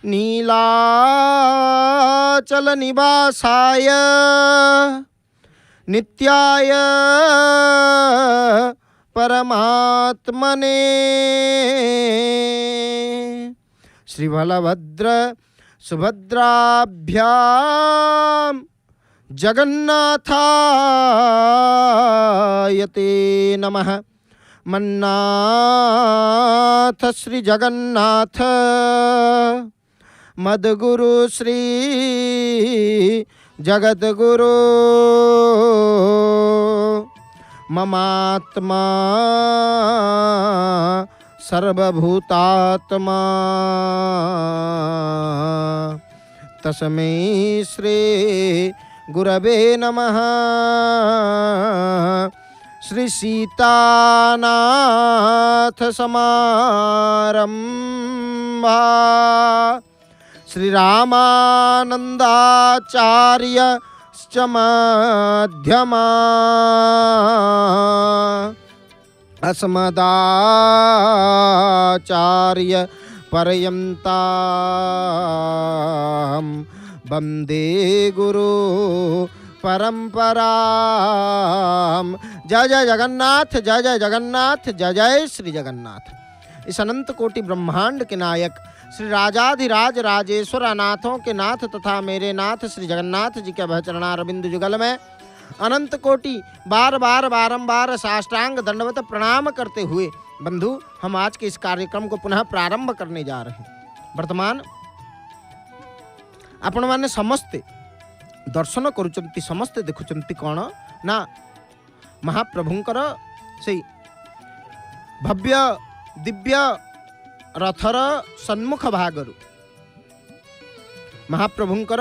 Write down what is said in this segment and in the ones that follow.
नीलाचल निवासाय नित्याय परमात्मने श्री बलभद्र सुभद्राभ्याम जगन्नाथाय ते नमः। मन्नाथ श्री जगन्नाथ मद्गुरु श्री जगद्गुरु ममात्मा सर्वभूतात्मा तस्मै श्री गुरवे नमः। श्री सीतानाथ समारंभा श्री रामानंदाचार्य मध्यमा अस्मदाचार्य पर्यन्तां वन्दे गुरु परंपराम। जय जय जगन्नाथ, जय जय जगन्नाथ, जय जय श्री जगन्नाथ। इस अनंत कोटि ब्रह्मांड के नायक श्री राजाधिराज राजेश्वर अनाथों के नाथ तथा मेरे नाथ श्री जगन्नाथ जी के भचरणारविंद जुगल में अनंत कोटि बार बार बारंबार साष्टांग दंडवत प्रणाम करते हुए बंधु हम आज के इस कार्यक्रम को पुनः प्रारंभ करने जा रहे हैं। वर्तमान आपण माने समस्ते दर्शन करुचंती, समस्ते देखुचंती कौन ना महाप्रभुंकर से भव्य दिव्य रथर सन्मुख भागरु महाप्रभुंकर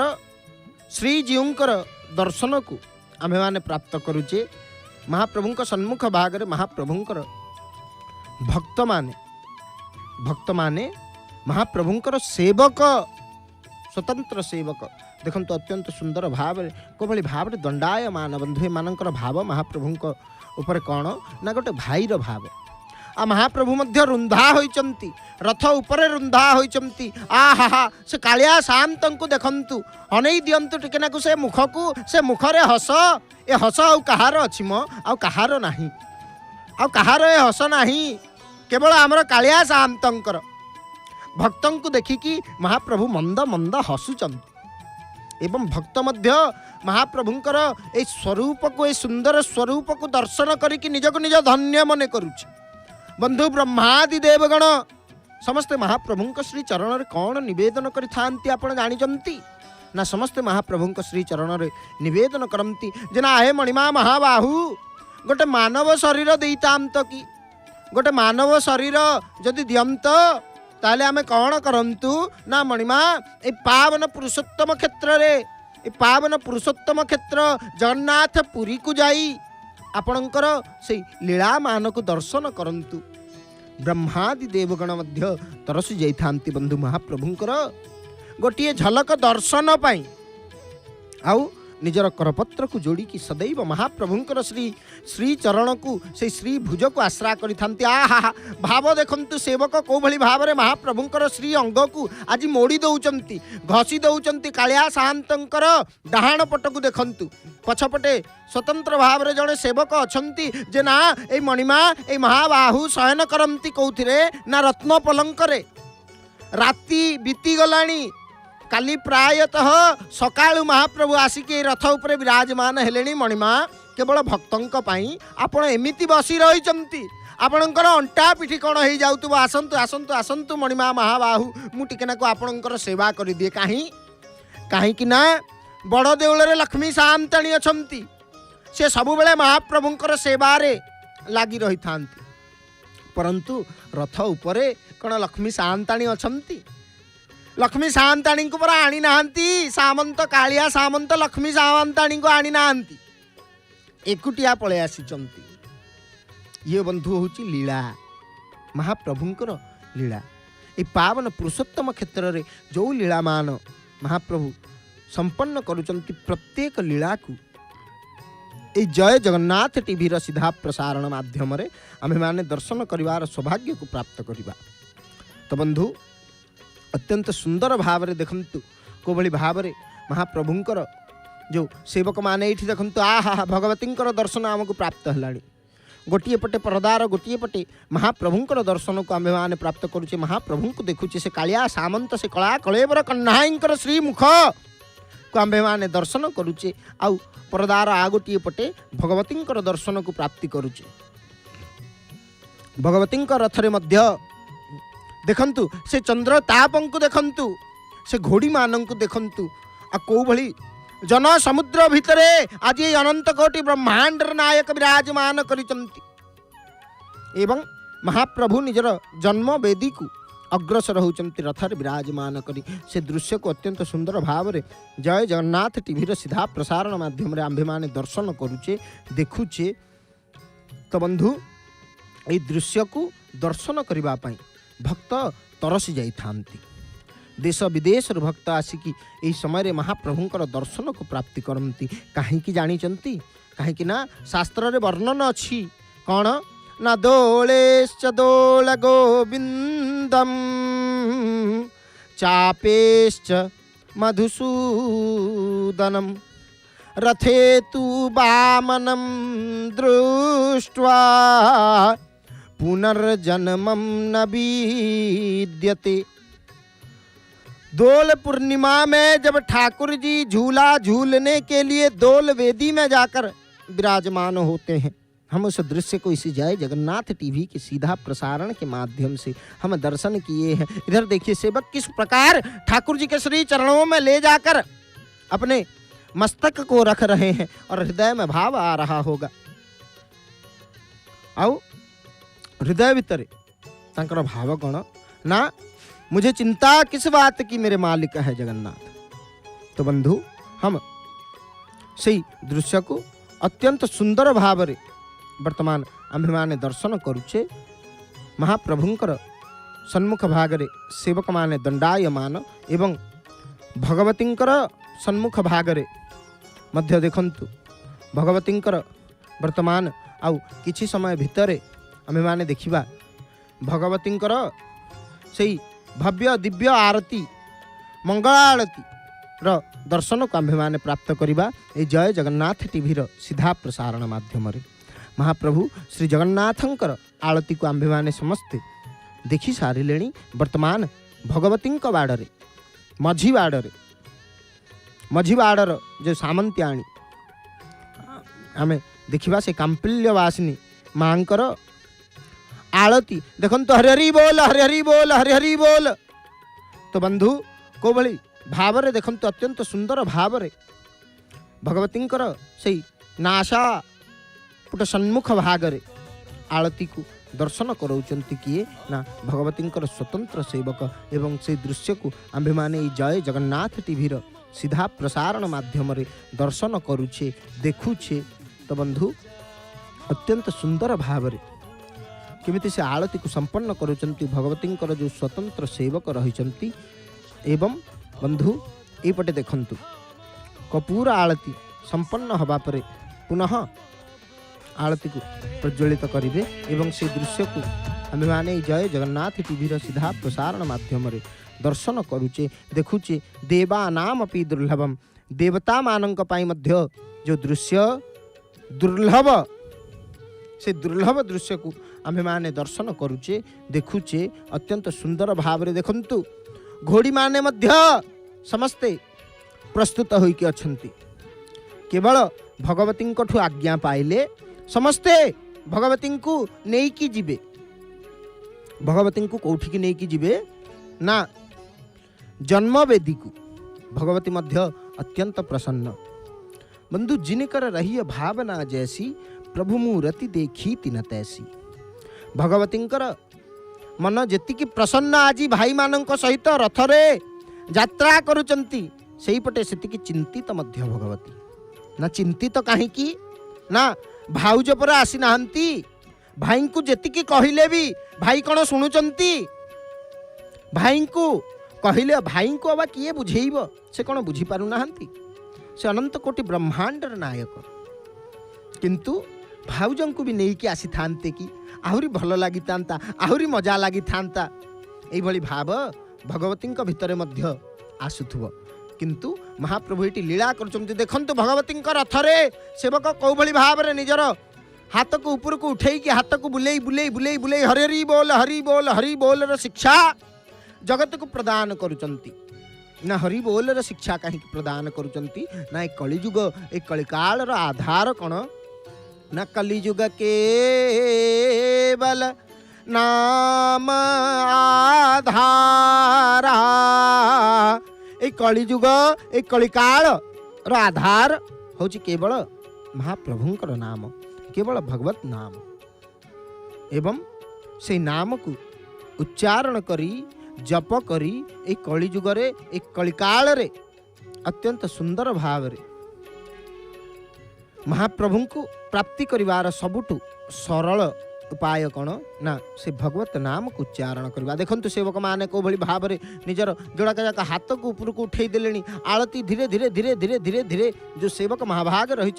श्रीजीउंकर दर्शन को आमे माने प्राप्त करुचे। महाप्रभुंक सन्मुख भागरे महाप्रभुंकर भक्त माने महाप्रभुंकर सेवक, स्वतंत्र सेवक देखो अत्यंत सुंदर भाव कोभली भाव दंडायमान बंधु एमानंकर भाव महाप्रभुंक ऊपर कौन ना गोटे भाईर भाव। आ महाप्रभु मध्य रुंधा होइचंती, रथ ऊपर रुंधा होइचंती। आहा से कालिया शांत को देखंतु अनै दियंतु टिकेनाकु से मुख को, से मुखरे हस। ए हस आउ कहार अछि म आउ कहार नाही, आउ कहार ए हस नाही, केवल आमर कालिया शांतंकर। भक्तों को देखिकी महाप्रभु मंद मंद हसुचंती एवं भक्त मध्य महाप्रभुंकर ए स्वरूप को, ए सुंदर स्वरूप को दर्शन करिकी निजको निज धन्य मने करुछि। बंधु ब्रह्मादि देवगण समस्ते महाप्रभुंक श्री चरण रे कौन निवेदन करि थांती आपण जानिचंती ना? समस्ते महाप्रभुंक श्री चरण रे निवेदन करंती जे ना हे मणिमा महाबाहु गोटे मानव शरीर देइतांत कि, गोटे मानव शरीर जदि दियंत ताले आमे कौन करंतु ना मणिमा ए पावन पुरुषोत्तम क्षेत्र रे, ए पावन पुरुषोत्तम क्षेत्र जगन्नाथ पुरी को जाई आपणकर से लीला मान को दर्शन करंतु। ब्रह्मादि देवगण मध्य तरसी जाइथांती बंधु महाप्रभुंकर गोटिए झलक दर्शन पाई। आउ निजर करपत्र को जोड़ी की सदैव महाप्रभुंकर श्री चरण को से श्री भुज को आश्रा करि थांती। आहा भाव देखंतु सेवक को भली भाव रे महाप्रभुंकर श्री अंग को आज मोड़ी दउचंती, घसी दउचंती। कालिया शांतंकर डाहाण पट को देखंतु, पछपटे स्वतंत्र भाव रे जड़े सेवक अछंती जे ना ए मणिमा ए महाबाहु शयन करंती कौथिरे ना रत्न पलंकरे। राति बीती गलानी, काली प्रायतः सकाळु महाप्रभु आसिके रथ उपरे विराजमान हेलेनी। मणिमा केवल भक्तों पाई आपण एमिति बसी रहिचंती, आपणकर अंटा पिठी कौन हो जाउतबो। आसंतु आसंतु आसंतु मणिमा महाबाहु मु टिकेनाको आपणकर सेवा करि दिए। काहे कि ना बड़ देउल रे लक्ष्मी सामताणी अछंती, से सबु बेले महाप्रभुंकर सेवा रे लागी रही थांती। परंतु रथ उपरे कौन लक्ष्मी सामताणी अछंती? लक्ष्मी सामंताणी को पर आनी नांती, सामंत कालिया सामंत लक्ष्मी सामंताणी को आनी नांती, एकुटिया पळे आसीचंती। ये बंधु होची लीला, महाप्रभुंकर लीला। ए पावन पुरुषोत्तम क्षेत्र रे जो लीला मान महाप्रभु संपन्न करुचंती, प्रत्येक लीला को ए जय जगन्नाथ टीवी रो सीधा प्रसारण माध्यम रे आमे माने दर्शन करिवार सौभाग्य को प्राप्त करिबा। तो बंधु अत्यंत सुंदर भाव में देखंतु कोभली भाव में महाप्रभुंकर जो सेवक माने ये देखंतु आहा भगवतींकर दर्शन आमको प्राप्त है। गोटे पटे परदार गोटे पटे महाप्रभुंकर दर्शन को आम्भे माने प्राप्त करुचे। महाप्रभु को देखुचे से कालिया सामंत से कला कलेवर कन्हाईंकर श्रीमुख को आम्भे माने दर्शन करुचे। आउ परदार आ गोटे पटे भगवतींकर दर्शन को प्राप्ति करुचे। भगवतींकर रथरे मध्य देखंतु से चंद्र तापं को देखंतु से घोड़ी मानन को देखंतु आ को भली जन समुद्र भितरे आज अनंत कोटि ब्रह्मांड नायक विराजमान करिचंती एवं महाप्रभु निजर जन्म वेदी को अग्रसर होचंती रथर विराजमान करी। से दृश्य को अत्यंत सुंदर भाव में जय जगन्नाथ टीवी सीधा प्रसारण माध्यम रे आम्भे माने दर्शन करुचे देखुचे। तो बंधु ये दृश्य को दर्शन करबा पई भक्त तरसी जाई थांती। देश विदेश भक्त आसिकी यही समय रे महाप्रभुंकर दर्शन को प्राप्ति करती। कहीं जानी कहीं ना शास्त्र रे वर्णन अच्छी कौन ना दोलेश्च दोल गोविंदम चापेश्च मधुसूदनम रथे तु वामनम दृष्ट्वा पुनर्जन्मम न विद्यते। दोल पूर्णिमा में जब ठाकुर जी झूला झूलने के लिए दोल वेदी में जाकर विराजमान होते हैं, हम उस दृश्य को इसी जय जगन्नाथ टीवी के सीधा प्रसारण के माध्यम से हम दर्शन किए हैं। इधर देखिए सेवक किस प्रकार ठाकुर जी के श्री चरणों में ले जाकर अपने मस्तक को रख रहे हैं और हृदय में भाव आ रहा होगा। आओ हृदय भीतर तांकर भाव कौन ना मुझे चिंता किस बात की मेरे मालिक है जगन्नाथ। तो बंधु हम सही दृश्य को अत्यंत सुंदर भाव में वर्तमान आम्भे माने दर्शन करुचे। महाप्रभुंकर सन्मुख भागरे सेवक माने दंडायमान एवं भगवतींकर सन्मुख भागरे मध्य देखंतु भगवतींकर वर्तमान आउ किछि समय भितरे आम्भे माने देखिबा भगवतींकर सही भव्य दिव्य आरती मंगल आरती रो दर्शन को आम्भे माने प्राप्त करिबा ए जय जगन्नाथ टीवी रो सीधा प्रसारण माध्यम रे। महाप्रभु श्री जगन्नाथंकर आरती को आम्भे माने समस्ते देखि सारिलेणी। वर्तमान भगवतींक बाड़रे मझी बाड़र जो सामंत्याणी आमे देखिबा से कांपिल्यवासिनी मांकर आलती देखंतु हरि हरि बोल हरि हरि बोल हरि हरि बोल। तो बंधु को भली भाव रे देखंतु अत्यंत सुंदर भाव रे भगवतींकर सही नाशा पुट सन्मुख भागरे आलती को दर्शन करौचंती किए ना भगवतींकर स्वतंत्र सेवक एवं से दृश्य को आम्भे माने जय जगन्नाथ टीवी रो सीधा प्रसारण माध्यम रे दर्शन करुचे देखुचे। तो बंधु अत्यंत सुंदर भाव रे केमिति से आलती को संपन्न करुचंती भगवतींकर जो स्वतंत्र सेवक रहिचंती। एवं बंधु एपटे देखंतु कपूर आलती संपन्न हवा परे पुनः आलती को प्रज्वलित करिवे एवं से दृश्य को आम्भे माने जय जगन्नाथ टीवी सीधा प्रसारण माध्यम रे दर्शन करुचे देखुचे। देवानाम अपि दुर्लभम देवता मानंक पाई मध्य जो दृश्य दुर्लभ से दुर्लभ दृश्य को आम्भे माने दर्शन करुचे देखुचे। अत्यंत सुंदर भाव रे देखंतु घोड़ी माने मध्य समस्ते प्रस्तुत होइके अछंती। केवल भगवती ठू आज्ञा पाइले समस्ते भगवती को नेकी जिबे। भगवती को कौठी की नेकी जिबे ना जन्म वेदी को। भगवती मध्य अत्यंत प्रसन्न। बंधु जिनकर रही भावना जैसी प्रभु मूर्ति देखी तिन तैसी। भगवतींकर मन जेतिकी प्रसन्न आज भाई मानक सहित रथरे यात्रा करुचंती सेही पटे सेतिकी चिंतित मध्य भगवती ना चिंतित काहीकी ना भाउज पर आसी नाहंती। भाई को जेतिकी कहिले भी भाई कौन शुणुचंती। भाई को कहिले भाई को अब किए बुझेइब से कौन बुझी पारु नाहंती। से अनंत कोटि ब्रह्मांड नायक किंतु भाउजन को भी नहीं कि आसी थांते कि आहुरी भल लगी थांता आहुरी मजा लगी थांता। एई भली भाव भगवती भितर मध्य आसुथुव किंतु महाप्रभु ये लीला करछंती। देखंतु भगवती रथरे सेवक कौ भली भाव में निजर हाथ को ऊपर को उठे हाथ को बुले बुले बुले बुले हरि बोल हरि बोल हरि बोल र शिक्षा जगत को प्रदान करुचंती ना हरि बोल र शिक्षा कहीं प्रदान करुचंती ना एक कलिजुग एक कलिकाल र आधार कौन ना कलिजुग केवल नाम आधारा एक कलिजुग एक कलिकाल र आधार होची केवल महाप्रभुंकर नाम केवल भगवत नाम एवं से नाम को उच्चारण करी जप करी एक कलिजुग रे एक कलिकाल रे अत्यंत सुंदर भाव रे महाप्रभु को प्राप्ति करिवार सबुठु सरल उपाय कौन ना से भगवत नाम को उच्चारण करवा। देखंतु सेवक माने को भली भाव रे निजर जोड़ा जाक हाथ को ऊपर को उठे देलेनी आलती धीरे धीरे धीरे धीरे धीरे धीरे जो सेवक महाभाग रही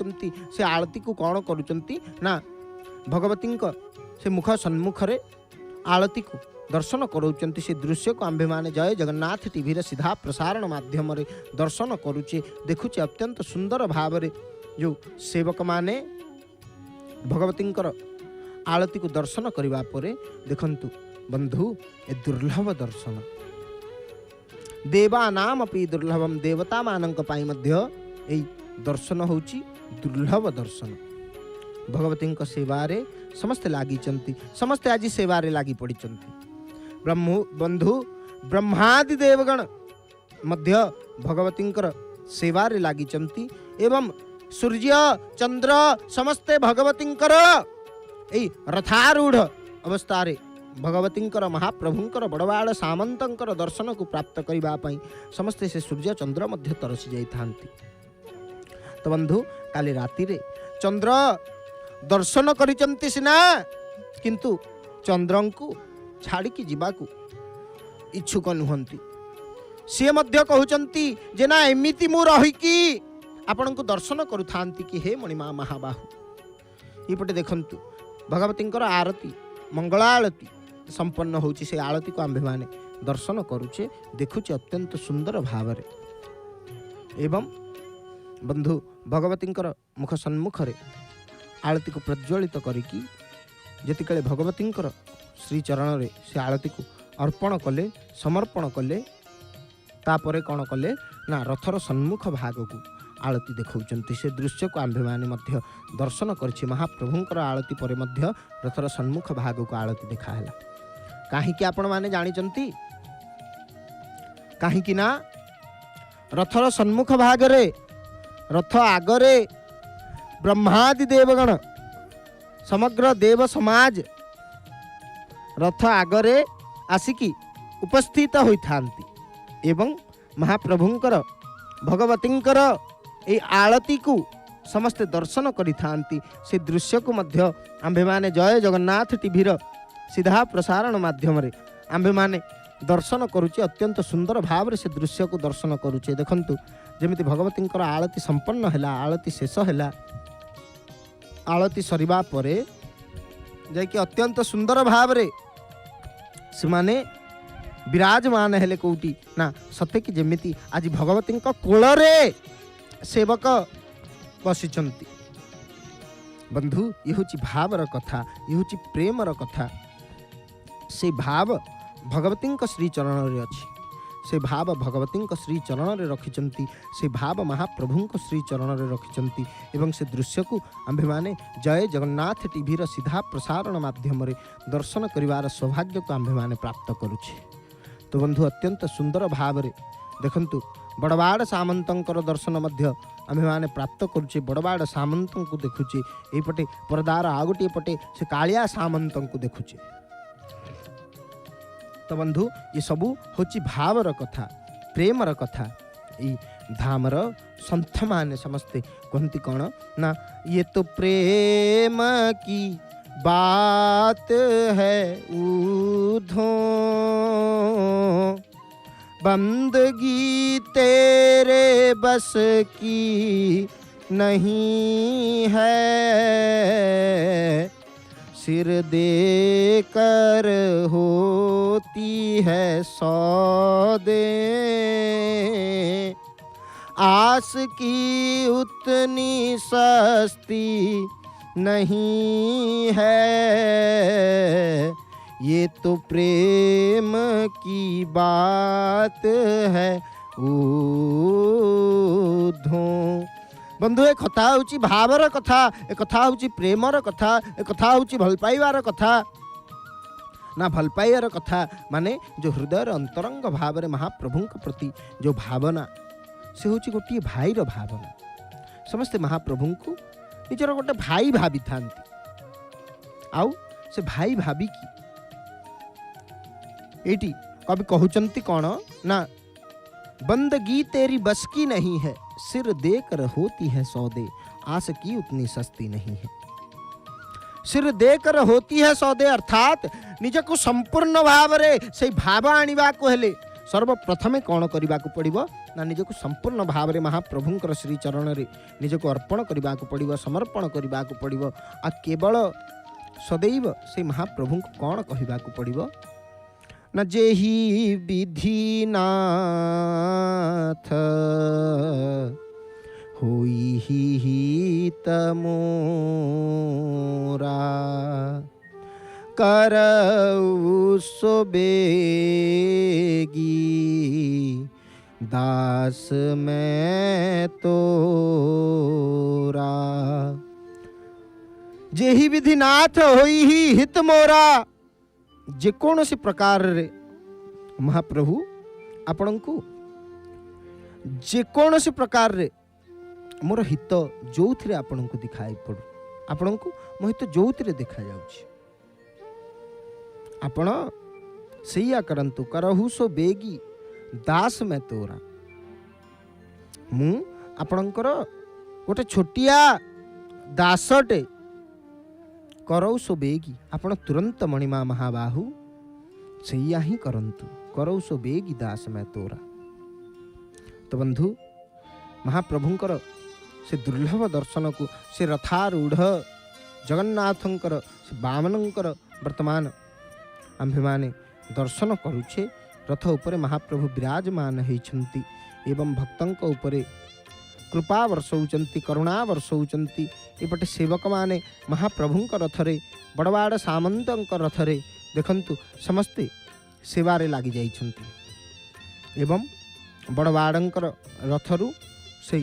से आलती को कौन करुचंती ना भगवती से मुख सन्मुख रे आलती को दर्शन करोचंती। से दृश्य को आंभे माने जय जगन्नाथ टीवी रे सीधा प्रसारण माध्यम रे दर्शन करुचे देखुचे अत्यंत सुंदर भाव रे जो सेवक माने भगवती आलती को दर्शन करने पर देखंतु बंधु ए दुर्लभ दर्शन देवानाम अपि दुर्लभम देवता मानक पाई मध्य ए दर्शन होची दुर्लभ दर्शन। भगवती सेवारे समस्ते लागी चंती समस्ते आज सेवारे लागी पड़ी चंती बंधु ब्रह्मादि देवगण मध्य भगवती सेवारे लागी चंती एवं सूर्य चंद्र समस्ते भगवती रथारूढ़ अवस्था रे भगवती महाप्रभुंकर बड़वाड़ सामंतर दर्शन को प्राप्त करने समस्ते से सूर्य चंद्र मध्य तरसी जाइथांती। तो बंधु काली राति रे चंद्र दर्शन करिचंती सिना किंतु चंद्र को छाड़ी जीवाकू इच्छुक नुहंती। सी मध्य कहउचंती जे ना एमिति मु रहिकी आपण को दर्शन करुथांती कि हे मणिमा महाबाहु। ये देखंतु भगवती आरती मंगला आरती संपन्न होची से आरती को आंभे माने दर्शन करुचे देखुचे अत्यंत सुंदर भाव रे एवं बंधु भगवती मुख सन्मुख रे आरती को प्रज्वलित करिकी जतिकाले भगवती श्री चरण रे से आरती को अर्पण कले समर्पण कले तापरे कौन कले ना रथर सन्मुख भाग को आलती देखौचंती। से दृश्य को आंभे माने मध्य दर्शन करछि महाप्रभुंकर आलती परे मध्य रथर सन्मुख भाग को आलती देखा हैला। काहे कि आपण माने जानि चंती काहे कि ना रथर सन्मुख भाग रे रथ आगरे ब्रह्मादि देवगण समग्र देव समाज रथ आगरे आसिकी उपस्थित होइथांती एवं महाप्रभुंकर भगवतींकर ए आलती को समस्ते दर्शन करिथांती। से दृश्य को मध्य आंभे माने जय जगन्नाथ टीवी सीधा प्रसारण माध्यम रे आंभे माने दर्शन करुचे अत्यंत सुंदर भाव रे से दृश्य को दर्शन करुचे। देखंतु जेमिति भगवतींकर आलती संपन्न हैला आलती शेष हैला आलती सरिबा परे जायकि अत्यंत सुंदर भाव रे से माने विराजमान हेले कोटी ना सत्य कि जेमिति आज भगवती कोल रे सेवक बसिचंती। बंधु ये हूँ भावर कथा ये हूँ प्रेमर कथा। से भाव भगवती श्री चरण रे अछि से भाव भगवती श्री चरण रे रखिचंती से भाव महाप्रभु श्री चरण रे रखिचंती एवं से दृश्य को आंभे माने जय जगन्नाथ टीवी सीधा प्रसारण माध्यम रे दर्शन करिवार सौभाग्य को आंभे माने प्राप्त करुछे। तो बंधु अत्यंत सुंदर भाव रे देखंतु बड़वाड़ सामंतर दर्शन मध्य आमे माने प्राप्त करुचे बड़वाड़ सामंत को देखुचे एपटे परदार आ गोटे पटे से कालिया सामंत को देखुचे। तो बंधु ये सबू होची भावर कथा प्रेमर कथा। ये धामर संथ माने समस्ते कहती कौन ना ये तो प्रेम की बात है ऊधो बंदगी तेरे बस की नहीं है सिर दे कर होती है सौदे, आस की उतनी सस्ती नहीं है, ये तो प्रेम की बात है ऊर्ध्व। बंधु ए कथा होची भावर कथा, ए कथा होची प्रेमर कथा, ए कथा होची भल पाइबार कथा ना। भल पाइबार कथा माने जो हृदय अंतरंग भाव रे महाप्रभु प्रति जो भावना से होची गोटे भाईर भावना। समस्ते महाप्रभु को निजर गोटे भाई भावी थांती, आउ से भाई भावी की एटी कवि कहउचंती कौन ना, बंदगी तेरी बस की नहीं है, सिर देकर होती है सौदे, आस की उतनी सस्ती नहीं है। सिर देकर होती है सौदे अर्थात निजको संपूर्ण भाव रे से भाव आनिबा को हेले सर्वप्रथमे कौन करने को पड़िबो ना, निजको संपूर्ण भाव रे महाप्रभुंकर श्री चरण रे निजको अर्पण करने को पड़िबो, समर्पण करने को पड़िबो। आ केवल सदैव से महाप्रभु को कौन कहबा को पड़िबो न, जेहि विधि नाथ होई हित मोरा, करऊ सो बेगी दास मैं तोरा। जेहि विधि नाथ होई ही हित मोरा, जेकोसी प्रकार रे महाप्रभु आपण को जेकोसी प्रकार रे मोर हित जो थे आपण को दिखाई पड़ू, आपण को मो हित जो थे देखा जाउछि, आपण सैया करंतु। करहु सो बेगी दास मैं तोरा, मु आपणकर गोटे छोटिया दासटे, करौ सो बेगी आपण तुरंत मणिमा महाबाहु सैया ही करंतु, करौ सो बेगी दास मैं तोरा। तो बंधु महाप्रभुंकर से दुर्लभ दर्शन को से रथारूढ़ जगन्नाथंकर से वामनंकर वर्तमान आम्भे माने दर्शन करुछे। रथ उपरे महाप्रभु विराजमान होइछन्ति एवं भक्तंक उपरे कृपा वर्षौचंती, करुणा वर्षौचंती। एपटे सेवक माने महाप्रभुंक रथरे बड़वाड़ सामंतंक रथरे देखंतु समस्ते सेवारे लागी जाइछन्ति एवं बड़वाड़ंकर रथरु से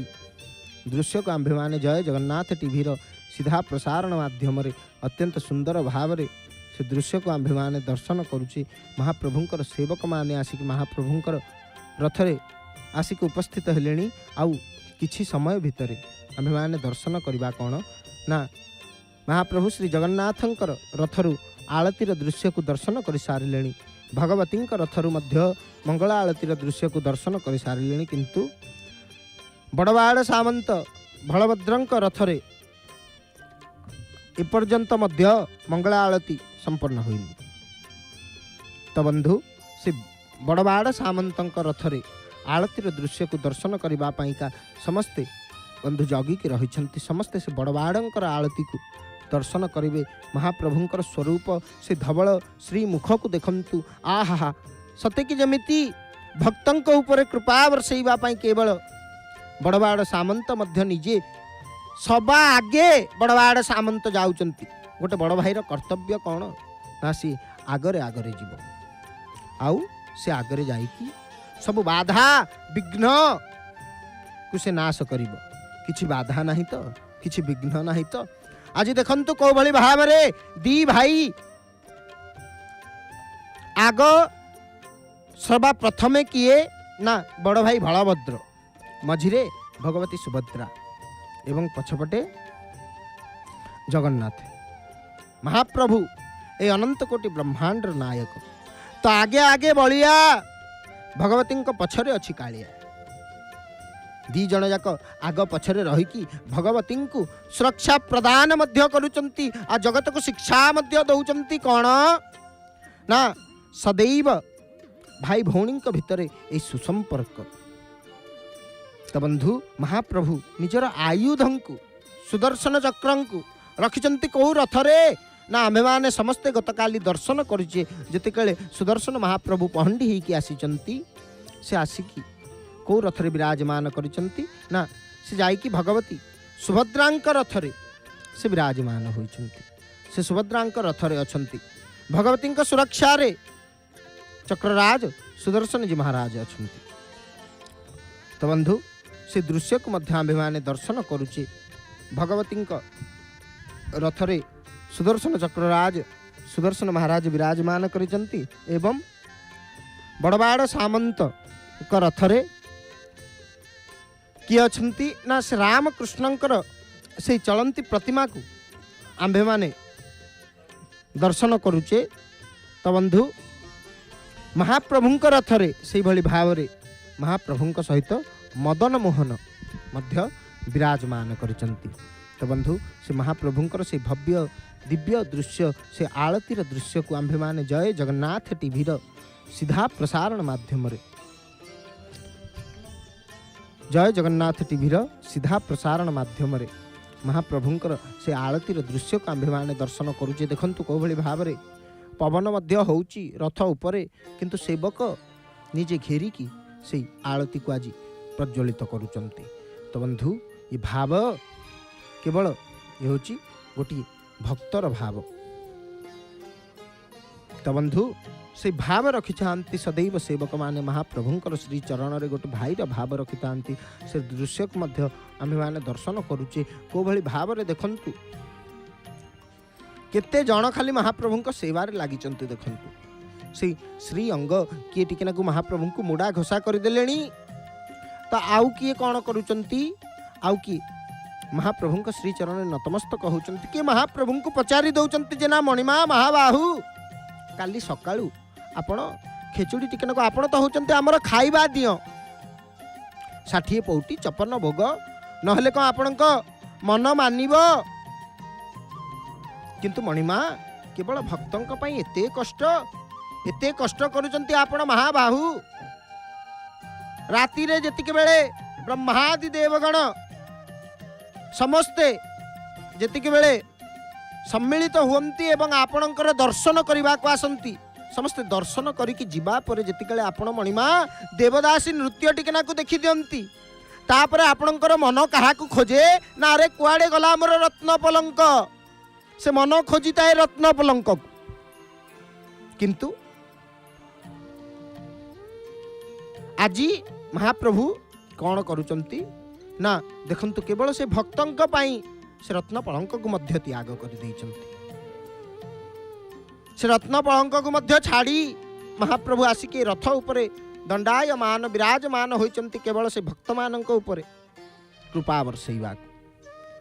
दृश्य को आम्भे माने जय जगन्नाथ टीवी सीधा प्रसारण माध्यम अत्यंत सुंदर भाव से दृश्य को आम्भे माने दर्शन करुचे। महाप्रभुंकर सेवक माने आसिक महाप्रभुंकर रथरे आसिक उपस्थित हेलेनी। आउ किछि समय भितरे आम्भे माने दर्शन करबा कौन ना, महाप्रभु श्री जगन्नाथंकर रथरु आलतीर दृश्य को दर्शन कर सारे, भगवतींक रथरु मध्य मंगला आलतीर दृश्य को दर्शन कर सारे, किंतु बड़वाड़ सामंत बलभद्रंक रथरे एपर्यंत मध्य मंगला आलती संपन्न होइनी। तो बंधु से बड़वाड़ सामंतंक रथरे आलतीर दृश्य को दर्शन करबा पाइका समस्ते बंधु जगिकी रहिछन्ति। समस्ते से बड़वाड़ंकर आलती को दर्शन करिवे। महाप्रभुंकर स्वरूप से धवल श्री मुख को देखंतु, आहा सते कि जमिति भक्तंक ऊपर कृपा वर्षैबा पाई केवल बड़वाड़ सामंत मध्य निजे सभा आगे बड़वाड़ सामंत जाउचंती। गोटे बड़ भाईर कर्तव्य कौन ना, सी आगरे आगरे जीव, आउ से आगरे जाइकी सब बाधा विघ्न को से नाश करिब। किछि बाधा नहीं तो किछि विघ्न नहीं तो। आज देखंतु को भली भाव रे दी भाई आग सर्वा प्रथमे किए ना, बड़ भाई बलभद्र, मझिरे भगवती सुभद्रा एवं पछपटे जगन्नाथ महाप्रभु ए अनंत कोटि ब्रह्मांड नायक। तो आगे आगे बलिया भगवती पछरे अच्छी कालिया, दी जन जाक आग पछरे रहीकि भगवती को सुरक्षा प्रदान मध्य करुचंती, आ जगत को शिक्षा मध्य दौचंती कौन ना, सदैव भाई भौणी भितर ए सुसंपर्क। तो बंधु महाप्रभु निजर आयुधं को सुदर्शन चक्रं को रखिचंती कौ रथरे ना आम्भेमाने समस्ते गतकाली दर्शन करुचे जेतेकले सुदर्शन महाप्रभु पहंडी होइकी आसीचंती से आसिकी कौ रथरे विराजमान करिचंती ना से जाइकी भगवती सुभद्रांक रथरे से विराजमान होइचंती से सुभद्रांक रथरे अछंती भगवती सुरक्षा रे चक्रराज सुदर्शन जी महाराज अछंती। तो बंधु से दृश्य को मध्य आम्भेमाने दर्शन करुचे भगवती रथरे सुदर्शन चक्रराज सुदर्शन महाराज विराजमान करिचंती एवं बड़बाड़ सामंत का रथरे किए अछंती ना से रामकृष्णंकर से चलंती प्रतिमा को आम्भेमाने दर्शन करुचे। तो बंधु महाप्रभुंक रथरे से भली भावरे महाप्रभुंक सहित मदन मोहन मध्य विराजमान करिचंती। तो बंधु से महाप्रभुंकर से भव्य दिव्य दृश्य से आलतीर दृश्य को आम्भेमाने जय जगन्नाथ टीवी सीधा प्रसारण माध्यम जय जगन्नाथ टीवी सीधा प्रसारण माध्यम महाप्रभुंकर से आलतीर दृश्य को आम्भेमाने दर्शन करुचे। देखंतु को भली भावरे पवन मध्य होउची रथ उपरे किंतु सेवक निजे घेरिकी से आलती को आज प्रज्वलित करुचंती। तो बंधु ये भाव केवल ये होची गोटी भक्तर भाव। तो बंधु से भाव रखी थांती सदैव सेवक माने महाप्रभुंकर श्री चरण रे गोटे भाईर भाव रखी थांती से दृश्य को मध्य आम्हे माने दर्शन करुचे को भली भाव रे देखंतु केते जण खाली महाप्रभुंक सेवारे लागिचंती। देखंतु से श्री अंग किए टिकेनाकु महाप्रभुंकु मुड़ा घोषा कर देलेनी तो आउ किए कौन करुचंती आउ किए महाप्रभुंक श्री चरण नतमस्तक होचंती कि महाप्रभुंकु पचारि दउचंती जे ना मणिमा महाबाहु काली सकाळू आपण खेचुड़ी टिकेनाकु आपण तो होचंती हमर खाइबा दियो 60 पौटी 56 भोग नहले को आपणक मन मानिबो किंतु मणिमा केवल भक्तंक पई एते कष्ट करुचंती आपण महाबाहु। राति रे जतिके बेले ब्रह्मादि देवगण समस्ते जतिके बेले सम्मिलित हुअंती एवं आपणकर दर्शन करबा को आसंती समस्ते दर्शन करिकी जिबा परे जतिके आपण मणिमा देवदासी नृत्य टिकेना को देखि दियंती तापर आपणकर मन कहा को खोजे ना रे कुआडे गला हमर रत्न पलंक से मन खोजिताए रत्न पलंक किंतु आजी महाप्रभु कौन करुचंती ना देखंतु केवल से भक्तंक पाई से रत्न पलंक को मध्य त्याग कर देइचंती। से रत्न पलंक को मध्य छाड़ी महाप्रभु आसिके रथ उपरे दंडायमान विराजमान होइचंती केवल से भक्त मानक उपरे कृपा वर्षैवा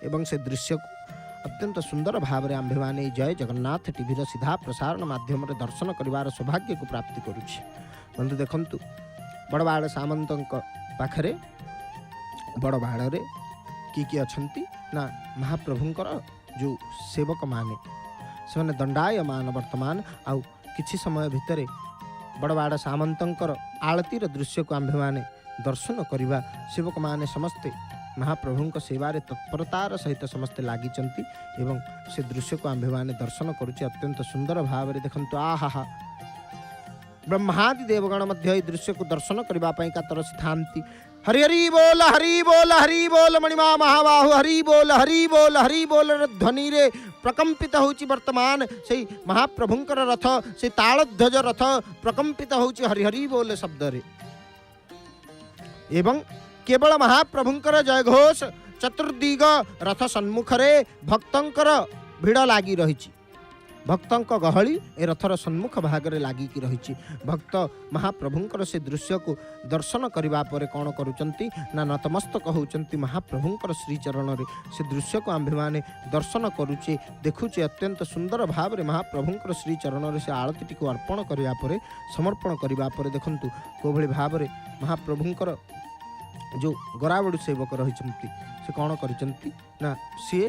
एवं से दृश्य को अत्यंत सुंदर भाव में आम्भेमाने जय जगन्नाथ टीवी सीधा प्रसारण माध्यम दर्शन करिवार सौभाग्य को प्राप्ति करुछि। बंधु देखंतु बड़बाड़ सामंतंक पाखरे बड़बाड़ रे किए अछंती ना महाप्रभुंकर जो सेवक माने से दंडायमान वर्तमान आउ किछि समय भितरे बड़बाड़ सामंतंकर आलतीर दृश्य को आम्भेमाने दर्शन करिवा सेवक माने समस्ते महाप्रभुंक सेवारे तत्परतार सहित समस्ते लागिचंती एवं से दृश्य को आम्भेमाने दर्शन करुचे अत्यंत सुंदर भाव में। देखंतु आहा ब्रह्मादि देवगण मध्य दृश्य को दर्शन करबा पई का तरस थांती हरि हरि बोल मणिमा महाबाहु हरि बोल ध्वनि रे प्रकंपित होची वर्तमान से महाप्रभुंकर रथ से तालध्वज रथ प्रकंपित होची हरि हरि बोल शब्द रे एवं केवल महाप्रभुंकर जयघोष चतुर्दिग रथ सन्मुखरे भक्तंकर भिड़ लागी रही भक्तंक गहली ए रथर सन्मुख भागरे लागिकी रही भक्त महाप्रभुंकर से दृश्य को दर्शन करबा परे कौन करुचंती ना नतमस्तक होचंती महाप्रभुंकर श्रीचरण रे से दृश्य को आम्भेमाने दर्शन करुचे देखुचे अत्यंत सुंदर भाव रे महाप्रभुंकर श्रीचरण रे से आरती को अर्पण करबा परे समर्पण करबा परे देखंतु को भली भाव रे महाप्रभुंकर जो गराबड़ू सेवक रही से कौन करिचंती ना सी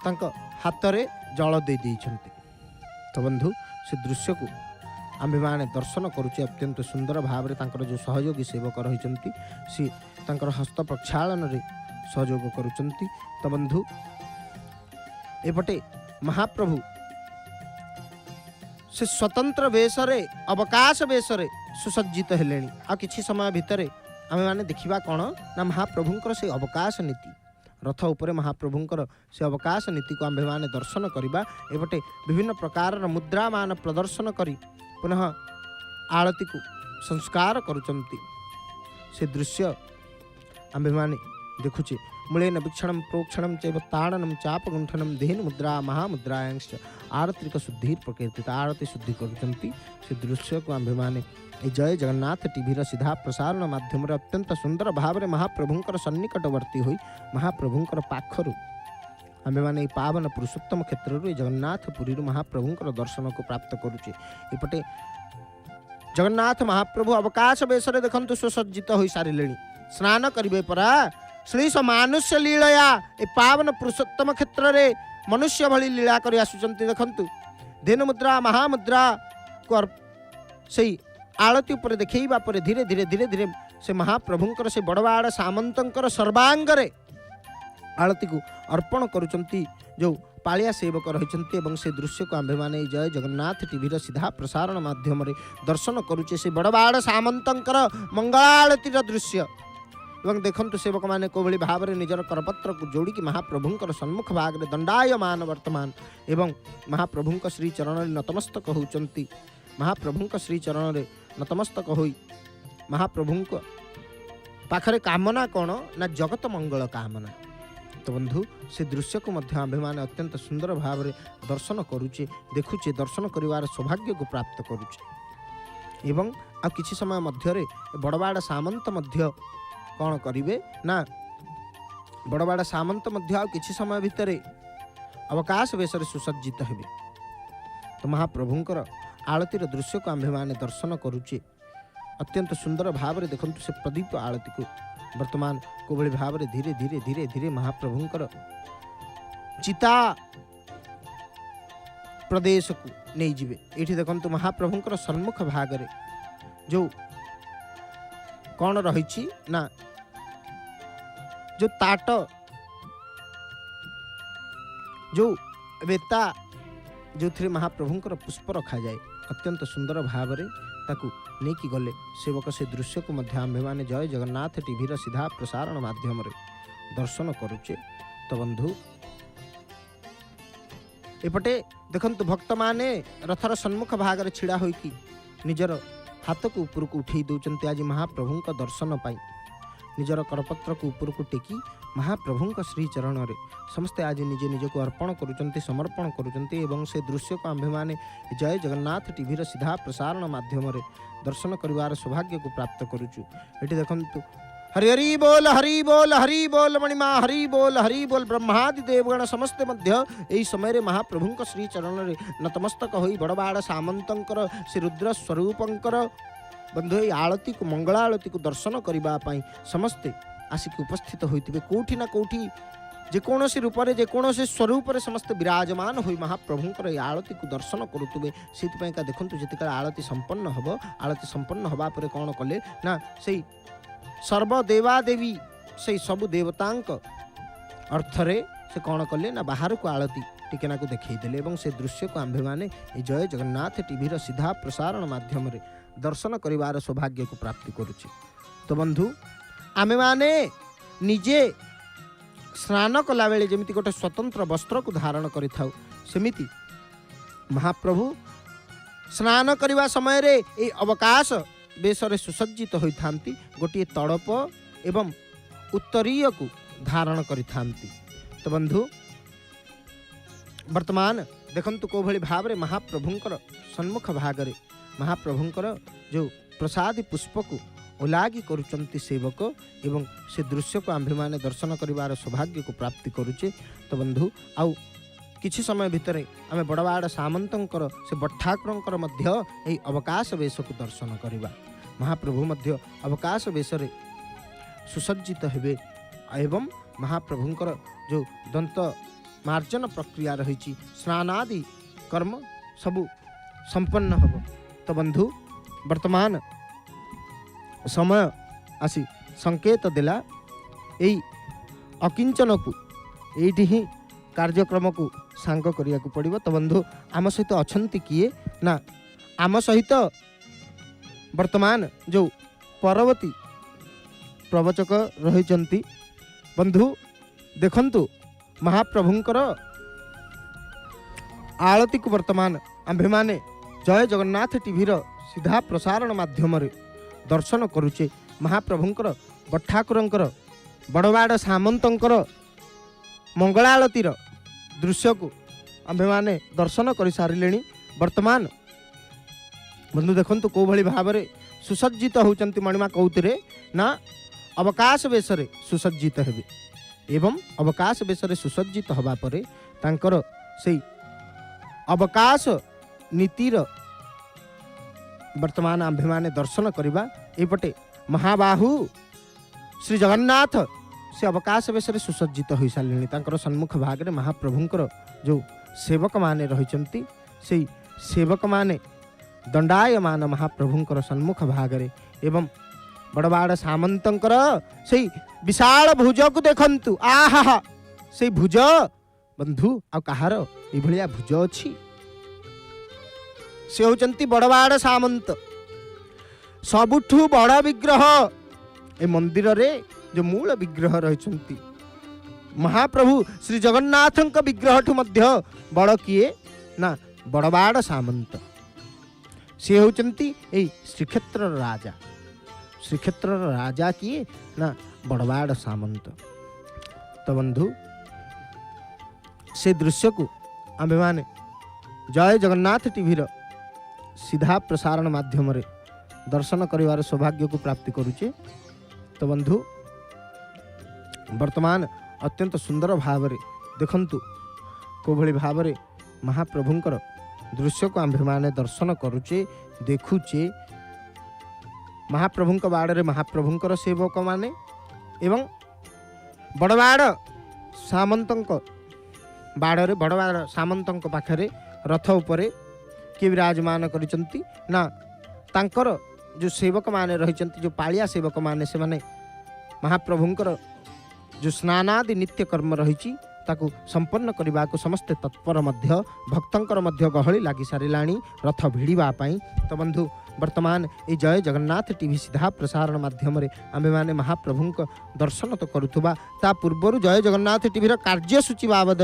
तांक हाथ रे जल दे देइछंती। तो बंधु से दृश्य को आम्भेमाने दर्शन करुचे अत्यंत सुंदर भाव में तांकर जो सहयोगी सेवक रही सी तांकर हस्त प्रक्षालन रे सहयोग करुचंती। तो बंधु एपटे महाप्रभु से स्वतंत्र बेशरे अवकाश बेशरे सुसज्जित हेले आ किछि समय भितरे आमे माने देखिबा कौन ना महाप्रभुंकर से अवकाश नीति रथ उपरे महाप्रभुंकर से अवकाश नीति को आम्भे माने दर्शन करवा एपटे विभिन्न प्रकार मुद्रा मान प्रदर्शन करी पुनः आरती को संस्कार करुचंती से दृश्य आम्भे माने देखुचे मूलेन वीक्षणं प्रोक्षणं चैव ताडनं चापगुंठनं देहन मुद्रा महामुद्रायांश आरतिक शुद्धि प्रकीर्तित आरती शुद्धि करुचंती से दृश्य को आम्भे माने जय जगन्नाथ टीवी सीधा प्रसारण माध्यम अत्यंत सुंदर भाव में महाप्रभुंकर सन्निकटवर्ती हुई महाप्रभुंकर पाखरु आमे माने पावन पुरुषोत्तम क्षेत्र जगन्नाथपुरी महाप्रभुंकर दर्शन को प्राप्त करुचे एपटे जगन्नाथ महाप्रभु अवकाश बेशरे देखंतु सुसज्जित हो सारे स्नान करिवे परा श्रीश मानुष्य लीलया ए पावन पुरुषोत्तम क्षेत्र रे मनुष्य भली लीला करि आसुचंती देखंतु धेन मुद्रा महामुद्रा को सही आलती उपर देखा धीरे धीरे धीरे धीरे से महाप्रभुंकर से बड़वाड़ सामंतंकर सर्वांगरे आलती को अर्पण करुचंती जो पालिया सेवक रही से दृश्य को आम्भे माने जय जगन्नाथ टीवी सीधा प्रसारण माध्यम दर्शन करुचे से बड़वाड़ सामंतंकर मंगलारतीर दृश्य एवं देखंतु सेवक माने कोभली भाव में निजर करपत्र को जोड़ी महाप्रभुंकर सम्मुख भाग में दंडायमान वर्तमान एवं महाप्रभुंक श्री चरण नतमस्तक होचंती महाप्रभुंक श्री चरण रे नतमस्तक होई महाप्रभुंक पाखरे कामना कौन ना जगत मंगल कामना तो बंधु से दृश्य को मध्य आम्भेमाने अत्यंत सुंदर भाव में दर्शन करुचे देखुचे दर्शन करिवार सौभाग्य को प्राप्त करुचे एवं आ किछि समय मध्य बड़वाड़ सामंत मध्य कौन करिवे ना बड़वाड़ सामंत मध्य आ किछि समय भितरे अवकाश बेशरे सुसज्जित हेबे तो महाप्रभुंकर आलतीर दृश्य को आम्भे माने दर्शन करुचे अत्यंत सुंदर भाव में देखंतु से प्रदीप आलती को वर्तमान कोभली भाव में धीरे धीरे धीरे धीरे महाप्रभुंकर चिता प्रदेश को नहीं जिवे एठी देखंतु महाप्रभुंकर सम्मुख भाग रे जो कौन रही ना जो ताट जो वेता जो थे महाप्रभुंकर पुष्प रखा जाए अत्यंत सुंदर भाव में ताकू नहीं कि गले सेवक से दृश्य को मध्य आम्भे माने जय जगन्नाथ टीवी सीधा प्रसारण माध्यम दर्शन करुचे तो बंधु एपटे देखंतु भक्त माने रथर सम्मुख भाग रे छिड़ा होइकी निजर हाथ को ऊपर को उठे दौरान आज महाप्रभु का दर्शन पाई निजर करपत्र को ऊपर को टेकी महाप्रभु श्री चरण रे समस्ते आज निजे निज को अर्पण करुचंती समर्पण करुचंती एवं से दृश्य को आम्भे माने जय जगन्नाथ टीवी सीधा प्रसारण माध्यम दर्शन करिवार सौभाग्य को प्राप्त करुचु एटी देखंतु हरि हरि बोल मणिमा हरि बोल ब्रह्मादि देवगण समस्ते मध्य एही समय रे महाप्रभुंक श्री चरण रे नतमस्तक होई बड़वाड़ सामंतंकर श्री रुद्र स्वरूपंकर बंधु एही आलती को मंगला आलती को दर्शन करिबा पई समस्ते आसिक उपस्थित होइतिबे कोठी ना कोठी जेकोसी रूप से जेकोसी स्वरूप से समस्त विराजमान हो महाप्रभुंकर ये आलती को दर्शन करुवे से देखूँ जिते आलती संपन्न हम आलती संपन्न हवा पर कौन कले ना से सर्वदेवादेवी से सबु देवतांक अर्थरे से कौन कले ना बाहर को आलती टिकेना को देखईदे और से दृश्य को आम्भे माने जय जगन्नाथ टीवी सीधा प्रसारण माध्यम दर्शन करिवार सौभाग्य को प्राप्ति करुचे तो बंधु आमे माने निजे स्नान कला बेले जमिति गोटे स्वतंत्र वस्त्र को धारण करिथाउ सेमिति महाप्रभु स्नान करने समय रे ए अवकाश बेशरे सुसज्जित होइथांती गोटे तड़प एवं उत्तरीय को धारण करिथांती तो बंधु वर्तमान देखंतु को भली भाव रे महाप्रभुंकर सन्मुख भागरे महाप्रभुंकर जो प्रसादी पुष्प को ओलागी करुचंती सेवक एवं से दृश्य को आम्भे माने दर्शन करिवार सौभाग्य को प्राप्ति करुचे तो बंधु आउ किछि समय भितरे आमे बड़वाड़ सामंतंकर से बट्ठाकुरंकर मध्य एही अवकाश वेश को दर्शन करिबा महाप्रभु मध्य अवकाश वेशरे सुसज्जित हेबे एवं महाप्रभुंकर जो दंत मार्जन प्रक्रिया रही स्नानादि कर्म सबु संपन्न हब तो बंधु वर्तमान समय आसी संकेत देला एई अकिंचन को एठी ही कार्यक्रम को सांग करिया को पड़िबो। तो बंधु आम सहित अछंती किए ना आम सहित वर्तमान जो परवर्ती प्रवचक रही बंधु देखंतु महाप्रभुंकर आळती को वर्तमान आम्भे माने जय जगन्नाथ टीवी सीधा प्रसारण माध्यम दर्शन करुचे। महाप्रभुंकर बठाकुरंकर बड़वाड़ सामंतंकर मंगलाआलतीर दृश्य को आम्भे माने दर्शन कर सारे। वर्तमान बंधु देखंतु को भली भाव में सुसज्जित होचंती मणिमा कौतिरे ना अवकाश बेशरे सुसज्जित हेबे एवं अवकाश बेशरे सुसज्जित हवा परे तांकर सेई अवकाश नीतिर वर्तमान आम्भे माने दर्शन करिबा। एपटे महाबाहु श्री जगन्नाथ से अवकाश बेशरे सुसज्जित हो सारे। तांकर सन्मुख भाग में महाप्रभुंकर जो सेवक माने रहिचंती सेई सेवक माने दंडायमान महाप्रभुंकर सन्मुख भाग में एवं बड़वाड़ सामंतंकर से विशाल भुज को देखंतु। आहा से भुज बंधु आ कहार एभलिया भुज अछि से होचंती बड़वाड़ सामंत सबुठु बड़ विग्रह ए मंदिर रे जो मूल विग्रह रहिचंती महाप्रभु श्री जगन्नाथंक विग्रह ठु मध्य बड़ किए ना बड़वाड़ सामंत से होचंती ए श्रीक्षेत्र राजा। श्रीक्षेत्र राजा किए ना बड़वाड़ सामंत। तो बंधु से दृश्य को आम्भे माने जय जगन्नाथ टीवी सीधा प्रसारण माध्यम रे दर्शन करिवार सौभाग्य को प्राप्ति करुचे। तो बंधु वर्तमान अत्यंत सुंदर भाव रे देखंतु को भली भाव रे महाप्रभुंकर दृश्य को आम्भे माने दर्शन करुचे देखुचे। महाप्रभुंक बाड़े महाप्रभुंकर सेवक माने एवं बड़वाड़ सामंतंक बाड़े बड़वाड़ सामंतंक पाखरे रथ उपरे किए विराजमान करिसंती ना तांकर जो सेवक माने रहिचंती जो पालिया सेवक माने से माने महाप्रभुंकर जो स्नानादि नित्य कर्म रहिची ताकू संपन्न करने को समस्ते तत्पर मध्य भक्तंकर मध्य गहली लगी सारिलाणी रथ भिड़वा पाई। तो बंधु वर्तमान ये जय जगन्नाथ टीवी सीधा प्रसारण माध्यम आमे माने महाप्रभुंक दर्शन तो करुथुबा ता पूर्वर जय जगन्नाथ टीवी कार्यसूची बाबद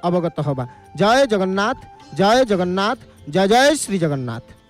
अवगत हवा। जय जगन्नाथ जय जगन्नाथ जय जय श्री जगन्नाथ।